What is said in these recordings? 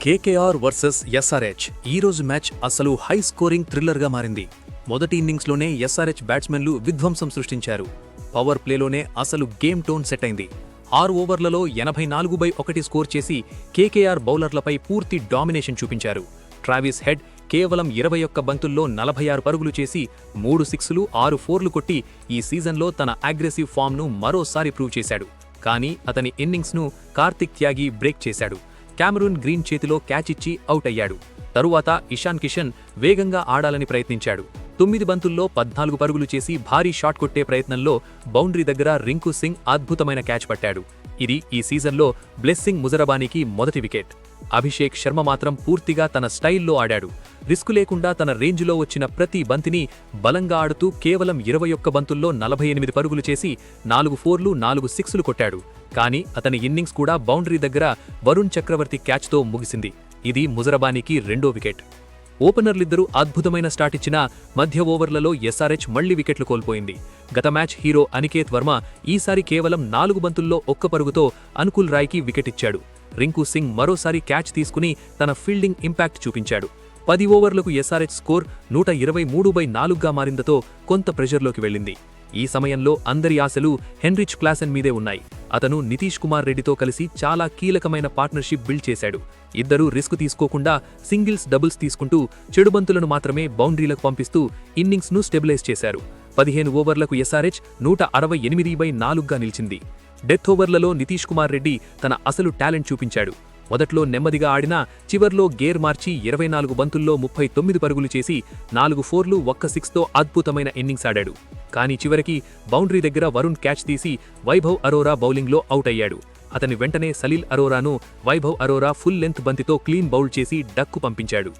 KKR versus SRH ఈ రోజు match అసలు హై స్కోరింగ్ థ్రిల్లర్గా మారింది. మొదటి ఇన్నింగ్స్లోనే ఎస్ఆర్హెచ్ బ్యాట్స్మెన్లు విధ్వంసం సృష్టించారు. పవర్ ప్లేలోనే అసలు గేమ్ టోన్ సెట్ అయింది. 6 ఓవర్లలో 84/1 స్కోర్ చేసి కేకేఆర్ బౌలర్లపై పూర్తి డామినేషన్ చూపించారు. ట్రావిస్ హెడ్ కేవలం 21 బంతుల్లో 46 పరుగులు చేసి 3 సిక్స్లు 6 ఫోర్లు కొట్టి ఈ సీజన్లో తన అగ్రెసివ్ ఫామ్ను మరోసారి ప్రూవ్ చేశాడు. కానీ అతని ఇన్నింగ్స్ను కార్తిక్ త్యాగి బ్రేక్ చేశాడు. క్యామరూన్ గ్రీన్ చేతిలో క్యాచ్ ఇచ్చి అవుట్ అయ్యాడు. తరువాత ఇషాన్ కిషన్ వేగంగా ఆడాలని ప్రయత్నించాడు. 9 బంతుల్లో 14 పరుగులు చేసి భారీ షాట్ కొట్టే ప్రయత్నంలో బౌండరీ దగ్గర రింకు సింగ్ అద్భుతమైన క్యాచ్ పట్టాడు. ఇది ఈ సీజన్లో బ్లెస్సింగ్ ముజరబానీకి మొదటి వికెట్. అభిషేక్ శర్మ మాత్రం పూర్తిగా తన స్టైల్లో ఆడాడు. రిస్క్ లేకుండా తన రేంజ్లో వచ్చిన ప్రతి బంతిని బలంగా ఆడుతూ కేవలం 21 బంతుల్లో 48 పరుగులు చేసి 4 ఫోర్లు 4 సిక్స్లు కొట్టాడు. కానీ అతని ఇన్నింగ్స్ కూడా బౌండరీ దగ్గర వరుణ్ చక్రవర్తి క్యాచ్తో ముగిసింది. ఇది ముజరబానీకి రెండో వికెట్. ఓపెనర్లిద్దరూ అద్భుతమైన స్టార్ట్ ఇచ్చినా మధ్య ఓవర్లలో ఎస్ఆర్హెచ్ మళ్లీ వికెట్లు కోల్పోయింది. గత మ్యాచ్ హీరో అనికేత్ వర్మ ఈసారి కేవలం 4 బంతుల్లో 1 పరుగుతో అనుకుల్ రాయ్కి వికెట్ ఇచ్చాడు. రింకు సింగ్ మరోసారి క్యాచ్ తీసుకుని తన ఫీల్డింగ్ ఇంపాక్ట్ చూపించాడు. 10 ఓవర్లకు ఎస్ఆర్హెచ్ స్కోర్ 123/4గా మారిందతో కొంత ప్రెషర్లోకి వెళ్ళింది. ఈ సమయంలో అందరి ఆశలు హెన్రిచ్ క్లాసెన్ మీదే ఉన్నాయి. అతను నితీష్ కుమార్ రెడ్డితో కలిసి చాలా కీలకమైన పార్ట్నర్షిప్ బిల్డ్ చేశాడు. ఇద్దరూ రిస్క్ తీసుకోకుండా సింగిల్స్ డబుల్స్ తీసుకుంటూ చెడుబంతులను మాత్రమే బౌండరీలకు పంపిస్తూ ఇన్నింగ్స్ను స్టెబిలైజ్ చేశారు. 15 ఓవర్లకు ఎస్ఆర్హెచ్ 168/4గా నిలిచింది. డెత్ ఓవర్లలో నితీష్ కుమార్ రెడ్డి తన అసలు టాలెంట్ చూపించాడు. మొదట్లో నెమ్మదిగా ఆడినా చివర్లో గేర్ మార్చి 24 బంతుల్లో 39 పరుగులు చేసి 4 ఫోర్లు 1 సిక్స్తో అద్భుతమైన ఇన్నింగ్స్ ఆడాడు. కానీ చివరికి బౌండరీ దగ్గర వరుణ్ క్యాచ్ తీసి వైభవ్ అరోరా బౌలింగ్లో అవుట్ అయ్యాడు. అతని వెంటనే సలీల్ అరోరాను వైభవ్ అరోరా ఫుల్ లెంత్ బంతితో క్లీన్ బౌల్ చేసి డక్కు పంపించాడు.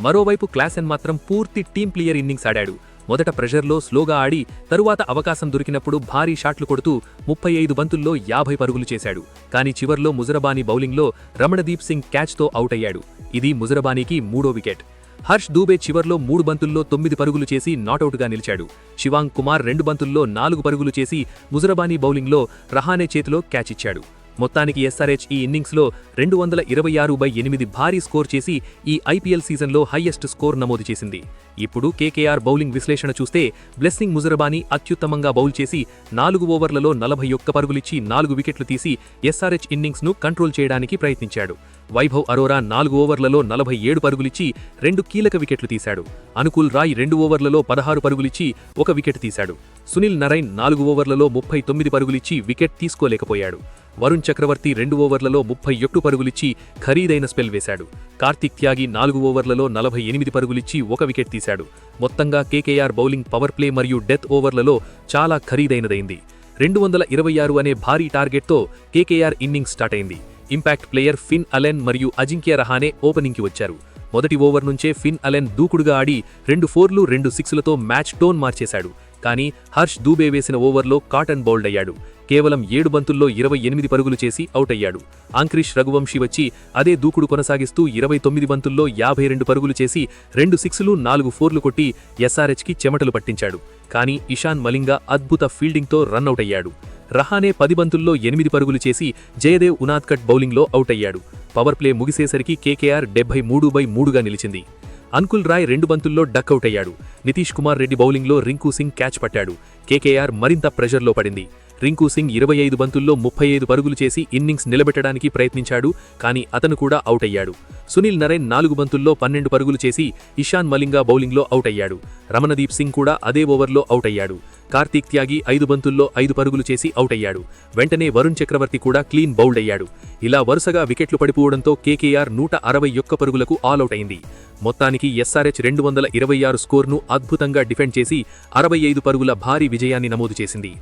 మరోవైపు క్లాసెన్ మాత్రం పూర్తి టీమ్ ప్లేయర్ ఇన్నింగ్స్ ఆడాడు. మొదట ప్రెషర్లో స్లోగా ఆడి తరువాత అవకాశం దొరికినప్పుడు భారీ షాట్లు కొడుతూ 35 బంతుల్లో 50 పరుగులు చేశాడు. కానీ చివర్లో ముజరబానీ బౌలింగ్లో రమణదీప్ సింగ్ క్యాచ్తో అవుట్ అయ్యాడు. ఇది ముజరబానీకి మూడో వికెట్. హర్ష్ దూబే చివర్లో 3 బంతుల్లో 9 పరుగులు చేసి నాటౌట్గా నిలిచాడు. శివాంగ్ కుమార్ 2 బంతుల్లో 4 పరుగులు చేసి ముజరబానీ బౌలింగ్లో రహానే చేతిలో క్యాచ్ ఇచ్చాడు. మొత్తానికి ఎస్ఆర్హెచ్ ఈ ఇన్నింగ్స్లో 226/8 భారీ స్కోర్ చేసి ఈ ఐపీఎల్ సీజన్లో హైయెస్ట్ స్కోర్ నమోదు చేసింది. ఇప్పుడు కేకేఆర్ బౌలింగ్ విశ్లేషణ చూస్తే బ్లెస్సింగ్ ముజరబానీ అత్యుత్తమంగా బౌల్ చేసి 4 ఓవర్లలో 41 పరుగులిచ్చి 4 వికెట్లు తీసి ఎస్ఆర్హెచ్ ఇన్నింగ్స్ను కంట్రోల్ చేయడానికి ప్రయత్నించాడు. వైభవ్ అరోరా 4 ఓవర్లలో 47 పరుగులిచ్చి 2 కీలక వికెట్లు తీశాడు. అనుకుల్ రాయ్ 2 ఓవర్లలో 16 పరుగులిచ్చి 1 వికెట్ తీశాడు. సునీల్ నరైన్ 4 ఓవర్లలో 39 పరుగులిచ్చి వికెట్ తీసుకోలేకపోయాడు. వరుణ్ చక్రవర్తి 2 ఓవర్లలో 31 పరుగులిచ్చి ఖరీదైన స్పెల్ వేశాడు. కార్తిక్ త్యాగి 4 ఓవర్లలో 48 పరుగులిచ్చి 1 వికెట్ తీశాడు. మొత్తంగా కేకేఆర్ బౌలింగ్ పవర్ ప్లే మరియు డెత్ ఓవర్లలో చాలా ఖరీదైనదైంది. 226 అనే భారీ టార్గెట్తో కేకేఆర్ ఇన్నింగ్స్ స్టార్ట్ అయింది. ఇంపాక్ట్ ప్లేయర్ ఫిన్ అలెన్ మరియు అజింక్య రహానే ఓపెనింగ్కి వచ్చారు. మొదటి ఓవర్ నుంచే ఫిన్ అలెన్ దూకుడుగా ఆడి 2 ఫోర్లు 2 సిక్స్లతో మ్యాచ్ టోన్ మార్చేశాడు. కానీ హర్ష్ దూబే వేసిన ఓవర్లో కాటన్ బౌల్డ్ అయ్యాడు. కేవలం 7 బంతుల్లో 28 పరుగులు చేసి అవుట్ అయ్యాడు. అంక్రిష్ రఘువంశీ వచ్చి అదే దూకుడు కొనసాగిస్తూ 29 బంతుల్లో 52 పరుగులు చేసి 2 సిక్స్లు 4 ఫోర్లు కొట్టి ఎస్ఆర్హెచ్కి చెమటలు పట్టించాడు. కానీ ఇషాన్ మలింగా అద్భుత ఫీల్డింగ్తో రన్అవుట్ అయ్యాడు. రహానే 10 బంతుల్లో 8 పరుగులు చేసి జయదేవ్ ఉనాద్కట్ బౌలింగ్లో అవుట్ అయ్యాడు. పవర్ ప్లే ముగిసేసరికి కేకేఆర్ 73/3గా నిలిచింది. అనుకుల్ రాయ్ 2 బంతుల్లో డక్అవుట్ అయ్యాడు. నితీష్ కుమార్ రెడ్డి బౌలింగ్లో రింకు సింగ్ క్యాచ్ పట్టాడు. కేకేఆర్ మరింత ప్రెషర్లో పడింది. రింకు సింగ్ 25 బంతుల్లో 35 పరుగులు చేసి ఇన్నింగ్స్ నిలబెట్టడానికి ప్రయత్నించాడు. కానీ అతను కూడా అవుట్ అయ్యాడు. సునీల్ నరైన్ 4 బంతుల్లో 12 పరుగులు చేసి ఇషాన్ మలింగా బౌలింగ్లో అవుట్ అయ్యాడు. రమణదీప్ సింగ్ కూడా అదే ఓవర్లో అవుట్ అయ్యాడు. కార్తిక్ త్యాగి 5 బంతుల్లో 5 పరుగులు చేసి అవుట్ అయ్యాడు. వెంటనే వరుణ్ చక్రవర్తి కూడా క్లీన్ బౌల్డ్ అయ్యాడు. ఇలా వరుసగా వికెట్లు పడిపోవడంతో కేకేఆర్ 161 పరుగులకు ఆల్అవుట్ అయింది. మొత్తానికి ఎస్ఆర్హెచ్ 226 స్కోర్ను అద్భుతంగా డిఫెండ్ చేసి 65 పరుగుల భారీ విజయాన్ని నమోదు చేసింది.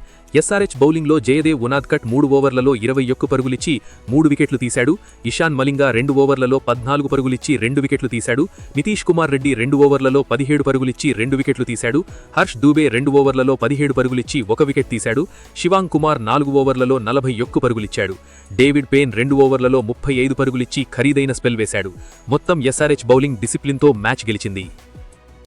ఎస్ఆర్హెచ్ బౌలింగ్లో జయదేవ్ ఉనాద్కట్ 3 ఓవర్లలో 21 పరుగులిచ్చి 3 వికెట్లు తీశాడు. ఇషాన్ మలింగా 2 ఓవర్లలో 14 పరుగులిచ్చి 2 వికెట్లు తీశాడు. నితీష్ కుమార్ రెడ్డి 2 ఓవర్లలో 17 పరుగులిచ్చి 2 వికెట్లు తీశాడు. హర్ష్ దూబే 2 ఓవర్లలో 17 పరుగులిచ్చి 1 వికెట్ తీశాడు. శివాంగ్ కుమార్ 4 ఓవర్లలో 41 పరుగులిచ్చాడు. డేవిడ్ పేన్ 2 ఓవర్లలో 35 పరుగులిచ్చి ఖరీదైన స్పెల్ వేశాడు. మొత్తం ఎస్ఆర్హెచ్ బౌలింగ్ డిసిప్లిన్తో మ్యాచ్ గెలిచింది.